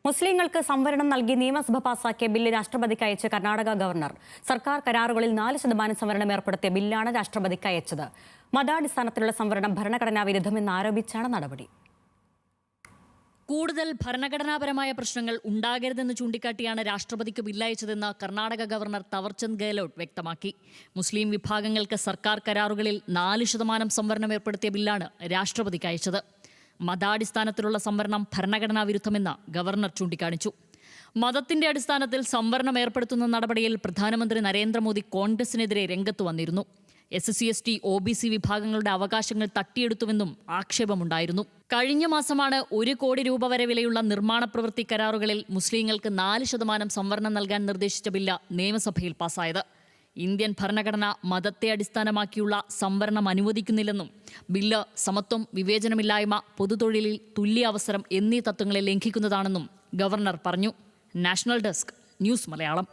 മുസ്ലിങ്ങൾക്ക് സംവരണം നൽകി നിയമസഭ പാസാക്കിയ ബില്ല് രാഷ്ട്രപതിക്ക് അയച്ച കർണാടക ഗവർണർ. സർക്കാർ കരാറുകളിൽ 4% സംവരണം ഏർപ്പെടുത്തിയ ബില്ലാണ് രാഷ്ട്രപതിക്ക് അയച്ചത്. മതാടിസ്ഥാനത്തിലുള്ള സംവരണം ഭരണഘടനാ വിരുദ്ധമെന്ന് ആരോപിച്ചാണ് നടപടി. കൂടുതൽ ഭരണഘടനാപരമായ പ്രശ്നങ്ങൾ ഉണ്ടാകരുതെന്ന് ചൂണ്ടിക്കാട്ടിയാണ് രാഷ്ട്രപതിക്ക് ബില്ലയച്ചതെന്ന് കർണാടക ഗവർണർ തവർചന്ദ് ഗെഹ്ലോട്ട് വ്യക്തമാക്കി. മുസ്ലിം വിഭാഗങ്ങൾക്ക് സർക്കാർ കരാറുകളിൽ 4% സംവരണം ഏർപ്പെടുത്തിയ ബില്ലാണ് രാഷ്ട്രപതിക്ക് അയച്ചത്. മതാടിസ്ഥാനത്തിലുള്ള സംവരണം ഭരണഘടനാ വിരുദ്ധമെന്ന് ഗവർണർ ചൂണ്ടിക്കാണിച്ചു. മതത്തിന്റെ അടിസ്ഥാനത്തിൽ സംവരണം ഏർപ്പെടുത്തുന്ന നടപടിയിൽ പ്രധാനമന്ത്രി നരേന്ദ്രമോദി കോൺഗ്രസിനെതിരെ രംഗത്ത് വന്നിരുന്നു. SC/ST OBC വിഭാഗങ്ങളുടെ അവകാശങ്ങൾ തട്ടിയെടുത്തുവെന്നും ആക്ഷേപമുണ്ടായിരുന്നു. കഴിഞ്ഞ മാസമാണ് 1 കോടി രൂപ വരെ വിലയുള്ള നിർമ്മാണ പ്രവൃത്തി കരാറുകളിൽ മുസ്ലിങ്ങൾക്ക് 4% സംവരണം നൽകാൻ നിർദ്ദേശിച്ച ബില്ല് നിയമസഭയിൽ പാസായത്. ഇന്ത്യൻ ഭരണഘടന മതത്തെ അടിസ്ഥാനമാക്കിയുള്ള സംവരണം അനുവദിക്കുന്നില്ലെന്നും ബില്ല് സമത്വം, വിവേചനമില്ലായ്മ, പൊതുതൊഴിലിൽ തുല്യ അവസരം എന്നീ തത്വങ്ങളെ ലംഘിക്കുന്നതാണെന്നും ഗവർണർ പറഞ്ഞു. National desk, news Malayalam.